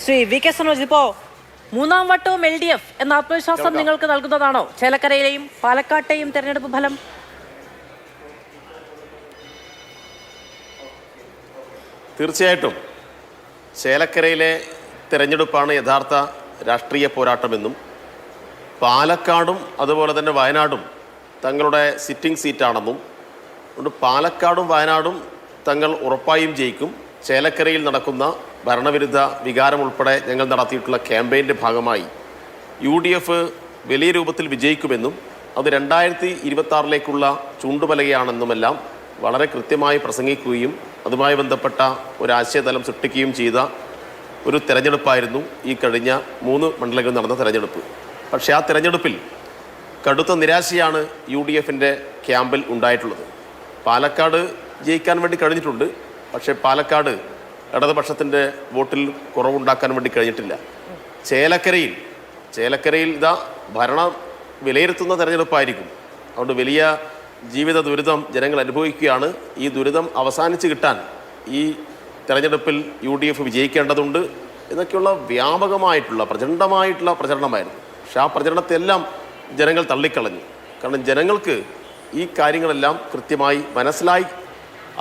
Shri V K Sanoj, ഇപ്പോ മൂന്നാം വട്ടവും LDF എന്ന ആത്മവിശ്വാസം നിങ്ങൾക്ക് നൽകുന്നതാണോ ചേലക്കരയിലെയും പാലക്കാട്ടെയും തെരഞ്ഞെടുപ്പ് ഫലം? തീർച്ചയായിട്ടും ചേലക്കരയിലെ തെരഞ്ഞെടുപ്പാണ് യഥാർത്ഥ രാഷ്ട്രീയ പോരാട്ടമെന്നും പാലക്കാടും അതുപോലെ തന്നെ വയനാടും തങ്ങളുടെ സിറ്റിംഗ് സീറ്റാണെന്നും അതുകൊണ്ട് പാലക്കാടും വയനാടും തങ്ങൾ ഉറപ്പായും ജയിക്കും. ചേലക്കരയിൽ നടക്കുന്ന ഭരണവിരുദ്ധ വികാരം ഉൾപ്പെടെ ഞങ്ങൾ നടത്തിയിട്ടുള്ള ക്യാമ്പയിൻ്റെ ഭാഗമായി UDF വലിയ രൂപത്തിൽ വിജയിക്കുമെന്നും അത് 2026 ചൂണ്ടുപലകയാണെന്നുമെല്ലാം വളരെ കൃത്യമായി പ്രസംഗിക്കുകയും അതുമായി ബന്ധപ്പെട്ട ഒരു ആശയതലം സൃഷ്ടിക്കുകയും ചെയ്ത ഒരു തെരഞ്ഞെടുപ്പായിരുന്നു ഈ കഴിഞ്ഞ 3 മണ്ഡലങ്ങളിൽ നടന്ന തെരഞ്ഞെടുപ്പ്. പക്ഷേ ആ തെരഞ്ഞെടുപ്പിൽ കടുത്ത നിരാശയാണ് UDFൻ്റെ ക്യാമ്പിൽ ഉണ്ടായിട്ടുള്ളത്. പാലക്കാട് ജയിക്കാൻ വേണ്ടി കഴിഞ്ഞിട്ടുണ്ട്, പക്ഷേ പാലക്കാട് ഇടതുപക്ഷത്തിൻ്റെ വോട്ടിൽ കുറവുണ്ടാക്കാൻ വേണ്ടി കഴിഞ്ഞിട്ടില്ല. ചേലക്കരയിൽ ഇതാ ഭരണം വിലയിരുത്തുന്ന തെരഞ്ഞെടുപ്പായിരിക്കും. അതുകൊണ്ട് വലിയ ജീവിത ദുരിതം ജനങ്ങൾ അനുഭവിക്കുകയാണ്. ഈ ദുരിതം അവസാനിച്ച് കിട്ടാൻ ഈ തെരഞ്ഞെടുപ്പിൽ UDF വിജയിക്കേണ്ടതുണ്ട് എന്നൊക്കെയുള്ള വ്യാപകമായിട്ടുള്ള പ്രചണ്ഡമായിട്ടുള്ള പ്രചരണമായിരുന്നു. പക്ഷെ ആ പ്രചരണത്തെല്ലാം ജനങ്ങൾ തള്ളിക്കളഞ്ഞു. കാരണം ജനങ്ങൾക്ക് ഈ കാര്യങ്ങളെല്ലാം കൃത്യമായി മനസ്സിലായി.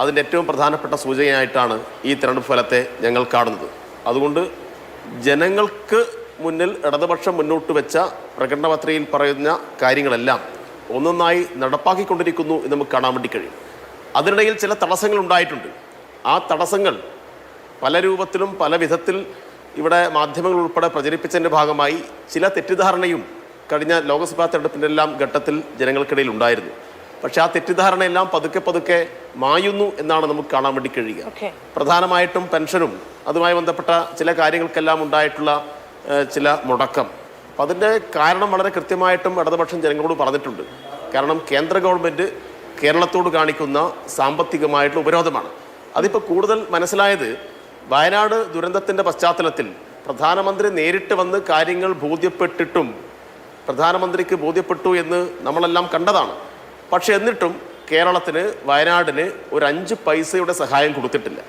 അതിൻ്റെ ഏറ്റവും പ്രധാനപ്പെട്ട സൂചനയായിട്ടാണ് ഈ തെരഞ്ഞെടുപ്പ് ഫലത്തെ ഞങ്ങൾ കാണുന്നത്. അതുകൊണ്ട് ജനങ്ങൾക്ക് മുന്നിൽ ഇടതുപക്ഷം മുന്നോട്ട് വെച്ച പ്രകടനപത്രികയിൽ പറയുന്ന കാര്യങ്ങളെല്ലാം ഒന്നൊന്നായി നടപ്പാക്കിക്കൊണ്ടിരിക്കുന്നു എന്ന് നമുക്ക് കാണാൻ വേണ്ടി കഴിയും. അതിനിടയിൽ ചില തടസ്സങ്ങൾ ഉണ്ടായിട്ടുണ്ട്. ആ തടസ്സങ്ങൾ പല രൂപത്തിലും പല വിധത്തിൽ ഇവിടെ മാധ്യമങ്ങൾ ഉൾപ്പെടെ പ്രചരിപ്പിച്ചതിൻ്റെ ഭാഗമായി ചില തെറ്റിദ്ധാരണയും കഴിഞ്ഞ ലോക്സഭാ തെരഞ്ഞെടുപ്പിൻ്റെ എല്ലാം ഘട്ടത്തിൽ ജനങ്ങൾക്കിടയിൽ ഉണ്ടായിരുന്നു. പക്ഷെ ആ തെറ്റിദ്ധാരണയെല്ലാം പതുക്കെ മായുന്നു എന്നാണ് നമുക്ക് കാണാൻ വേണ്ടി കഴിയുക. പ്രധാനമായിട്ടും പെൻഷനും അതുമായി ബന്ധപ്പെട്ട ചില കാര്യങ്ങൾക്കെല്ലാം ഉണ്ടായിട്ടുള്ള ചില മുടക്കം, അപ്പം അതിൻ്റെ കാരണം വളരെ കൃത്യമായിട്ടും ഇടതുപക്ഷം ജനങ്ങളോട് പറഞ്ഞിട്ടുണ്ട്. കാരണം കേന്ദ്ര ഗവൺമെൻറ് കേരളത്തോട് കാണിക്കുന്ന സാമ്പത്തികമായിട്ടുള്ള ഉപരോധമാണ്. അതിപ്പോൾ കൂടുതൽ മനസ്സിലായത് വയനാട് ദുരന്തത്തിൻ്റെ പശ്ചാത്തലത്തിൽ പ്രധാനമന്ത്രി നേരിട്ട് വന്ന് കാര്യങ്ങൾ ബോധ്യപ്പെട്ടിട്ടും പ്രധാനമന്ത്രിക്ക് ബോധ്യപ്പെട്ടു എന്ന് നമ്മളെല്ലാം കണ്ടതാണ്. പക്ഷെ എന്നിട്ടും കേരളത്തിന് വയനാടിന് ഒരു 5 പൈസയുടെ സഹായം കൊടുത്തിട്ടില്ല.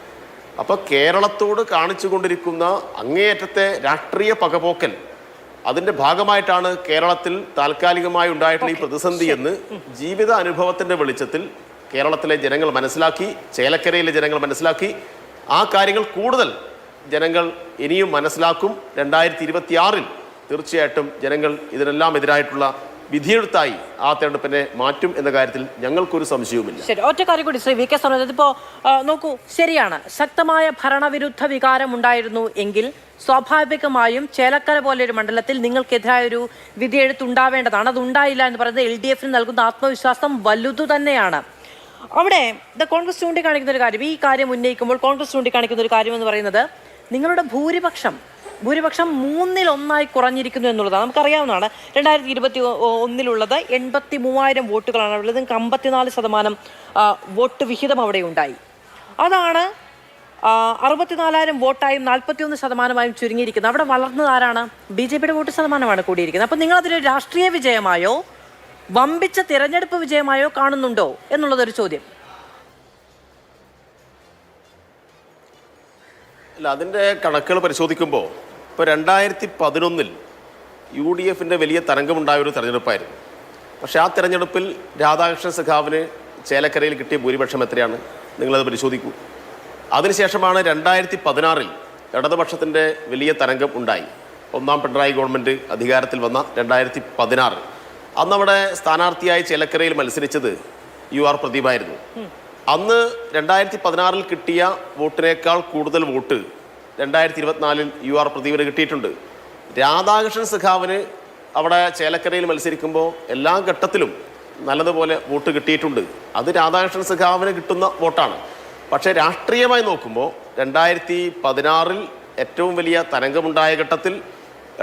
അപ്പോൾ കേരളത്തോട് കാണിച്ചു കൊണ്ടിരിക്കുന്ന അങ്ങേയറ്റത്തെ രാഷ്ട്രീയ പകപോക്കൽ, അതിൻ്റെ ഭാഗമായിട്ടാണ് കേരളത്തിൽ താൽക്കാലികമായി ഉണ്ടായിട്ടുള്ള ഈ പ്രതിസന്ധി എന്ന് ജീവിത അനുഭവത്തിൻ്റെ വെളിച്ചത്തിൽ കേരളത്തിലെ ജനങ്ങൾ മനസ്സിലാക്കി, ചേലക്കരയിലെ ജനങ്ങൾ മനസ്സിലാക്കി. ആ കാര്യങ്ങൾ കൂടുതൽ ജനങ്ങൾ ഇനിയും മനസ്സിലാക്കും. 2026 തീർച്ചയായിട്ടും ജനങ്ങൾ ഇതിനെല്ലാം എതിരായിട്ടുള്ള വിധിയെഴുത്തായി ആ തെരഞ്ഞെടുപ്പിനെ മാറ്റും എന്ന കാര്യത്തിൽ ഞങ്ങൾക്കൊരു സംശയവുമില്ല. ശരി, ഒറ്റ കാര്യം കൂടി ശ്രീ വി കെ സനോജ്, ഇപ്പോൾ നോക്കൂ, ശരിയാണ്, ശക്തമായ ഭരണവിരുദ്ധ വികാരം ഉണ്ടായിരുന്നു എങ്കിൽ സ്വാഭാവികമായും ചേലക്കര പോലെ ഒരു മണ്ഡലത്തിൽ നിങ്ങൾക്കെതിരായ ഒരു വിധിയെഴുത്തുണ്ടാവേണ്ടതാണ്. അതുണ്ടായില്ല എന്ന് പറയുന്നത് LDFന് നൽകുന്ന ആത്മവിശ്വാസം വലുതു തന്നെയാണ്. അവിടെ കോൺഗ്രസ് ചൂണ്ടിക്കാണിക്കുന്ന ഒരു കാര്യം, ഈ കാര്യം ഉന്നയിക്കുമ്പോൾ കോൺഗ്രസ് ചൂണ്ടിക്കാണിക്കുന്ന ഒരു കാര്യം എന്ന് പറയുന്നത് നിങ്ങളുടെ ഭൂരിപക്ഷം 3/1 കുറഞ്ഞിരിക്കുന്നു എന്നുള്ളതാണ്. നമുക്കറിയാവുന്നതാണ്. 2021 83,000 വോട്ടുകളാണ് അവിടെ. നിങ്ങൾക്ക് 54% വോട്ട് വിഹിതം അവിടെ ഉണ്ടായി. അതാണ് 64,000 വോട്ടായും 41% ചുരുങ്ങിയിരിക്കുന്നത്. അവിടെ വളർന്നത് ആരാണ്? BJPയുടെ വോട്ട് ശതമാനമാണ് കൂടിയിരിക്കുന്നത്. അപ്പം നിങ്ങളതിനൊരു രാഷ്ട്രീയ വിജയമായോ വമ്പിച്ച തിരഞ്ഞെടുപ്പ് വിജയമായോ കാണുന്നുണ്ടോ എന്നുള്ളതൊരു ചോദ്യം. അല്ല, അതിൻ്റെ കണക്കുകൾ പരിശോധിക്കുമ്പോൾ ഇപ്പോൾ 2011 UDFൻ്റെ വലിയ തരംഗമുണ്ടായ ഒരു തെരഞ്ഞെടുപ്പായിരുന്നു. പക്ഷേ ആ തെരഞ്ഞെടുപ്പിൽ രാധാകൃഷ്ണൻ സഖാവിന് ചേലക്കരയിൽ കിട്ടിയ ഭൂരിപക്ഷം എത്രയാണ്? നിങ്ങളത് പരിശോധിക്കൂ. അതിനുശേഷമാണ് 2016 ഇടതുപക്ഷത്തിൻ്റെ വലിയ തരംഗം ഉണ്ടായി. 1ാം പിണറായി ഗവൺമെൻറ് അധികാരത്തിൽ വന്ന 2016 അന്നവിടെ സ്ഥാനാർത്ഥിയായി ചേലക്കരയിൽ മത്സരിച്ചത് UR പ്രദീപായിരുന്നു. അന്ന് 2016 കിട്ടിയ വോട്ടിനേക്കാൾ കൂടുതൽ വോട്ട് 2024 UR പ്രദീപിന് കിട്ടിയിട്ടുണ്ട്. രാധാകൃഷ്ണൻ സഖാവിന് അവിടെ ചേലക്കരയിൽ മത്സരിക്കുമ്പോൾ എല്ലാ ഘട്ടത്തിലും നല്ലതുപോലെ വോട്ട് കിട്ടിയിട്ടുണ്ട്. അത് രാധാകൃഷ്ണൻ സഖാവിന് കിട്ടുന്ന വോട്ടാണ്. പക്ഷേ രാഷ്ട്രീയമായി നോക്കുമ്പോൾ 2016 ഏറ്റവും വലിയ തരംഗമുണ്ടായ ഘട്ടത്തിൽ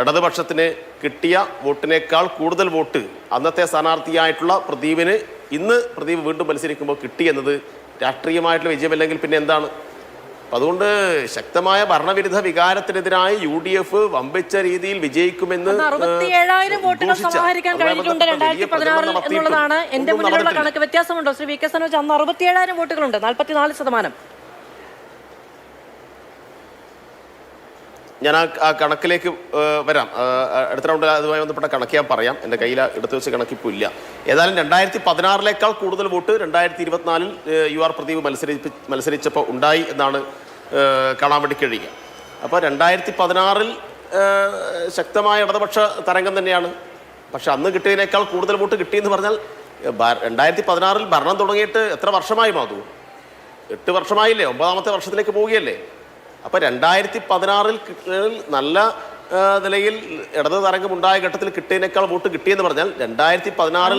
ഇടതുപക്ഷത്തിന് കിട്ടിയ വോട്ടിനേക്കാൾ കൂടുതൽ വോട്ട് അന്നത്തെ സ്ഥാനാർത്ഥിയായിട്ടുള്ള പ്രദീപിന് ഇന്ന് പ്രദീപ് വീണ്ടും മത്സരിക്കുമ്പോൾ കിട്ടിയെന്നത് രാഷ്ട്രീയമായിട്ടുള്ള വിജയമല്ലെങ്കിൽ പിന്നെ എന്താണ്? അതുകൊണ്ട് ശക്തമായ ഭരണവിരുദ്ധ വികാരത്തിനെതിരായി UDF വമ്പിച്ച രീതിയിൽ വിജയിക്കുമെന്ന് 67,000 വോട്ടുകൾ സമാഹരിക്കാൻ കഴിഞ്ഞിട്ടുണ്ട് 2016 എന്നുള്ളതാണ് എന്റെ മുന്നിലുള്ള കണക്ക്. വ്യത്യാസമുണ്ടോ ശ്രീ വി കെ സനോജ്? അന്ന് 67,000 വോട്ടുകളുണ്ട്, 44%. ഞാൻ ആ കണക്കിലേക്ക് വരാം. അടുത്ത റൗണ്ടിൽ അതുമായി ബന്ധപ്പെട്ട കണക്ക് ഞാൻ പറയാം. എൻ്റെ കയ്യിൽ എടുത്തു വെച്ച കണക്കിപ്പോൾ ഇല്ല. ഏതായാലും 2016 കൂടുതൽ വോട്ട് 2024 UR പ്രദീപ് മത്സരിച്ചപ്പോൾ ഉണ്ടായി എന്നാണ് കാണാൻ വേണ്ടി കഴിയുക. അപ്പോൾ 2016 ശക്തമായ ഇടതുപക്ഷ തരംഗം തന്നെയാണ്. പക്ഷെ അന്ന് കിട്ടിയതിനേക്കാൾ കൂടുതൽ വോട്ട് കിട്ടിയെന്ന് പറഞ്ഞാൽ 2016 ഭരണം തുടങ്ങിയിട്ട് എത്ര വർഷമായി മാധു? 8 വർഷമായില്ലേ? 9ാമത്തെ വർഷത്തിലേക്ക് പോവുകയല്ലേ? അപ്പോൾ 2016 നല്ല നിലയിൽ ഇടത് തരംഗം ഉണ്ടായ ഘട്ടത്തിൽ കിട്ടിയതിനേക്കാൾ വോട്ട് കിട്ടിയെന്ന് പറഞ്ഞാൽ 2016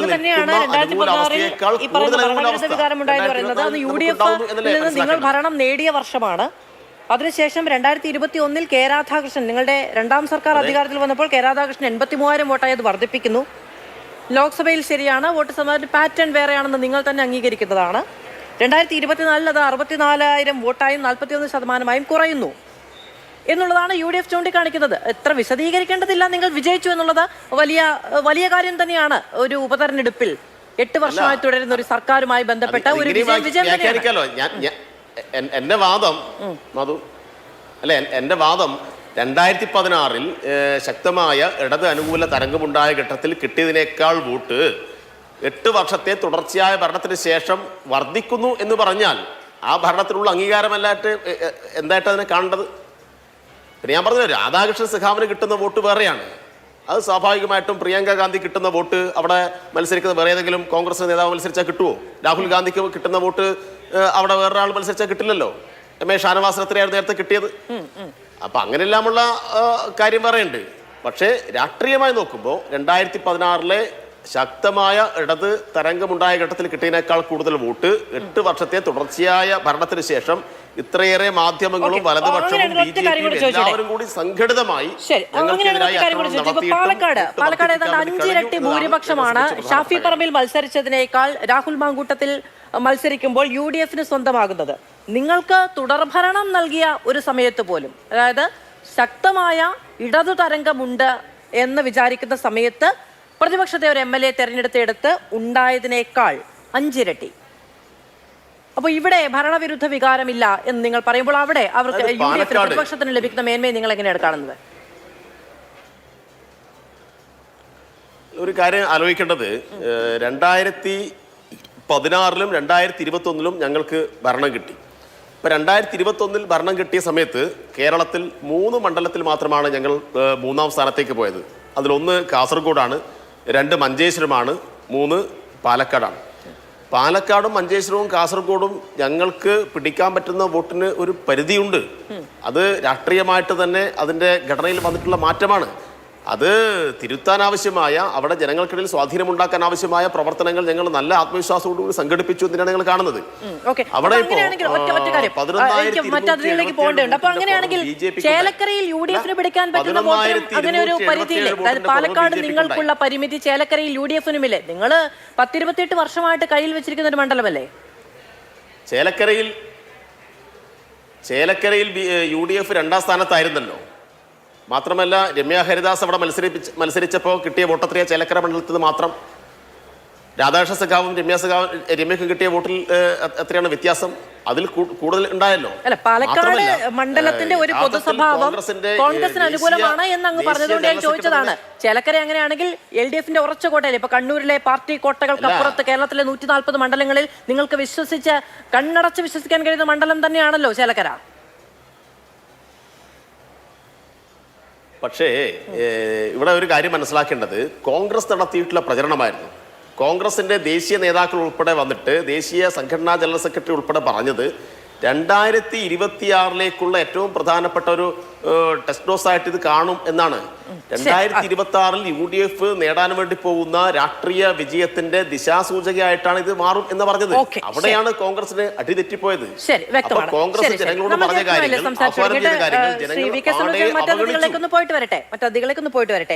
നിങ്ങൾ ഭരണം നേടിയ വർഷമാണ്. അതിനുശേഷം 2021 കെ രാധാകൃഷ്ണൻ നിങ്ങളുടെ രണ്ടാം സർക്കാർ അധികാരത്തിൽ വന്നപ്പോൾ കെ രാധാകൃഷ്ണൻ 83,000 വോട്ടായി അത് വർദ്ധിപ്പിക്കുന്നു. ലോക്സഭയിൽ ശരിയാണ്, വോട്ട് ശതമാനത്തിന്റെ പാറ്റേൺ വേറെയാണെന്ന് നിങ്ങൾ തന്നെ അംഗീകരിക്കുന്നതാണ്. 2024 അത് 64,000 വോട്ടായും 41% കുറയുന്നു എന്നുള്ളതാണ് UDF ചൂണ്ടിക്കാണിക്കുന്നത്. എത്ര വിശദീകരിക്കേണ്ടതില്ല, നിങ്ങൾ വിജയിച്ചു എന്നുള്ളത് വലിയ കാര്യം തന്നെയാണ്. ഒരു ഉപതെരഞ്ഞെടുപ്പിൽ 8 വർഷമായി തുടരുന്ന ഒരു സർക്കാരുമായി ബന്ധപ്പെട്ട ഒരു വിജയം തന്നെയാണ്. എന്റെ വാദം മധു അല്ലെ, എന്റെ വാദം 2016 ശക്തമായ ഇടത് അനുകൂല തരംഗമുണ്ടായ ഘട്ടത്തിൽ കിട്ടിയതിനേക്കാൾ വോട്ട് 8 വർഷത്തെ തുടർച്ചയായ ഭരണത്തിന് ശേഷം വർദ്ധിക്കുന്നു എന്ന് പറഞ്ഞാൽ ആ ഭരണത്തിനുള്ള അംഗീകാരമല്ലായിട്ട് എന്തായിട്ട് അതിനെ കാണേണ്ടത്? പിന്നെ ഞാൻ പറഞ്ഞത് രാധാകൃഷ്ണൻ സഖാവിന് കിട്ടുന്ന വോട്ട് വേറെയാണ്. അത് സ്വാഭാവികമായിട്ടും പ്രിയങ്ക ഗാന്ധി കിട്ടുന്ന വോട്ട് അവിടെ മത്സരിക്കുന്ന വേറെ ഏതെങ്കിലും കോൺഗ്രസ് നേതാവ് മത്സരിച്ചാൽ കിട്ടുമോ? രാഹുൽ ഗാന്ധിക്ക് കിട്ടുന്ന വോട്ട് അവിടെ വേറൊരാൾ മത്സരിച്ചാൽ കിട്ടില്ലല്ലോ. ഷാനവാസിന് എത്രയായിരുന്നു നേരത്തെ കിട്ടിയത്? അപ്പൊ അങ്ങനെല്ലാമുള്ള കാര്യം വേറെയുണ്ട്. പക്ഷേ രാഷ്ട്രീയമായി നോക്കുമ്പോൾ 2016 ശക്തമായ ഇടത് തരംഗമുണ്ടായ ഘട്ടത്തിൽ കിട്ടിയതിനേക്കാൾ കൂടുതൽ വോട്ട് 8 വർഷത്തെ തുടർച്ചയായ ഭരണത്തിന് ശേഷം ഇത്രയേറെ മാധ്യമങ്ങളും വലതുപക്ഷവും BJP എല്ലാവരും കൂടി സംഘടിതമായി പാലക്കാട് ഏതാണ്ട് 5 ഇരട്ടി ഭൂരിപക്ഷമാണ് ഷാഫി പറമ്പിൽ മത്സരിച്ചതിനേക്കാൾ രാഹുൽ മാങ്കൂട്ടത്തിൽ മത്സരിക്കുമ്പോൾ UDFന് സ്വന്തമാകുന്നത്. നിങ്ങൾക്ക് തുടർഭരണം നൽകിയ ഒരു സമയത്ത് പോലും, അതായത് ശക്തമായ ഇടതു തരംഗമുണ്ട് എന്ന് വിചാരിക്കുന്ന സമയത്ത് പ്രതിപക്ഷത്തെ ഒരു MLA തെരഞ്ഞെടുത്തെടുത്ത് ഉണ്ടായതിനേക്കാൾ 5 ഇരട്ടി. അപ്പോൾ ഇവിടെ ഭരണവിരുദ്ധ വികാരമില്ല എന്ന് നിങ്ങൾ പറയുമ്പോൾ അവിടെ അവർക്ക് UDF പ്രതിപക്ഷത്തിന് ലഭിക്കുന്ന മേന്മയെ നിങ്ങൾ എങ്ങനെയാണ് കാണുന്നത്? ഒരു കാര്യം ആലോചിക്കേണ്ടത്, 2016 2021 ഞങ്ങൾക്ക് ഭരണം കിട്ടി. ഇപ്പൊ 2021 ഭരണം കിട്ടിയ സമയത്ത് കേരളത്തിൽ 3 മണ്ഡലത്തിൽ മാത്രമാണ് ഞങ്ങൾ 3ാം സ്ഥാനത്തേക്ക് പോയത്. അതിലൊന്ന് കാസർഗോഡാണ്, 2 മഞ്ചേശ്വരമാണ്, 3 പാലക്കാടാണ്. പാലക്കാടും മഞ്ചേശ്വരവും കാസർഗോഡും ഞങ്ങൾക്ക് പിടിക്കാൻ പറ്റുന്ന വോട്ടിന് ഒരു പരിധിയുണ്ട്. അത് രാഷ്ട്രീയമായിട്ട് തന്നെ അതിൻ്റെ ഘടനയിൽ വന്നിട്ടുള്ള മാറ്റമാണ്. അത് തിരുത്താൻ ആവശ്യമായ, അവിടെ ജനങ്ങൾക്കിടയിൽ സ്വാധീനമുണ്ടാക്കാൻ ആവശ്യമായ പ്രവർത്തനങ്ങൾ ഞങ്ങൾ നല്ല ആത്മവിശ്വാസത്തോടുകൂടി സംഘടിപ്പിച്ചു എന്നാണ് ഞങ്ങൾ കാണുന്നത്. അവിടെ പാലക്കാട് നിങ്ങൾക്കുള്ള പരിമിതി ചേലക്കരയിൽ UDFനുമില്ലേ? നിങ്ങൾ 10-28 വർഷമായിട്ട് കയ്യിൽ വെച്ചിരിക്കുന്ന ഒരു മണ്ഡലമല്ലേ ചേലക്കരയിൽ? UDF 2ാം സ്ഥാനത്തായിരുന്നല്ലോ. മാത്രമല്ല രമ്യ ഹരിദാസ് അവിടെ മത്സരിച്ചപ്പോൾ കിട്ടിയ വോട്ടത്രയ ചേലക്കര മണ്ഡലത്തിൽ മാത്രം. രാധാകൃഷ്ണ സഖാവും രമ്യക്കും കിട്ടിയ വോട്ടിൽ എത്രയാണ് വ്യത്യാസം? അതിൽ കൂടുതൽ ഉണ്ടായല്ലോ. അല്ല, പാലക്കാട് മണ്ഡലത്തിന്റെ ഒരു പൊതുസ്വഭാവം കോൺഗ്രസിന് അനുകൂലമാണ് എന്ന് അങ്ങ് പറഞ്ഞതുകൊണ്ട് ഞാൻ ചോദിച്ചതാണ്. ചേലക്കര അങ്ങനെയാണെങ്കിൽ LDFന്റെ ഉറച്ച കോട്ടയല്ലേ? ഇപ്പൊ കണ്ണൂരിലെ പാർട്ടി കോട്ടകൾക്കപ്പുറത്ത് കേരളത്തിലെ 140 മണ്ഡലങ്ങളിൽ നിങ്ങൾക്ക് കണ്ണടച്ച് വിശ്വസിക്കാൻ കഴിയുന്ന മണ്ഡലം തന്നെയാണല്ലോ ചേലക്കര. പക്ഷേ ഇവിടെ ഒരു കാര്യം മനസ്സിലാക്കേണ്ടത്, കോൺഗ്രസ് നടത്തിയിട്ടുള്ള പ്രചരണമായിരുന്നു. കോൺഗ്രസിന്റെ ദേശീയ നേതാക്കൾ ഉൾപ്പെടെ വന്നിട്ട്, ദേശീയ സംഘടനാ ജനറൽ സെക്രട്ടറി ഉൾപ്പെടെ പറഞ്ഞത് 2026 ഏറ്റവും പ്രധാനപ്പെട്ട ഒരു ടെസ്റ്റ് ഡോസ് ആയിട്ട് ഇത് കാണും എന്നാണ്. 2026 UDF നേടാൻ വേണ്ടി പോകുന്ന രാഷ്ട്രീയ വിജയത്തിന്റെ ദിശാസൂചകയായിട്ടാണ് ഇത് മാറും എന്ന് പറഞ്ഞത്. അവിടെയാണ് കോൺഗ്രസിന് അടിതെറ്റിപ്പോയത്. കോൺഗ്രസ് ജനങ്ങളോട് പറഞ്ഞ കാര്യങ്ങൾ, മറ്റതികളിലേക്ക് ഒന്ന് പോയിട്ട് വരട്ടെ.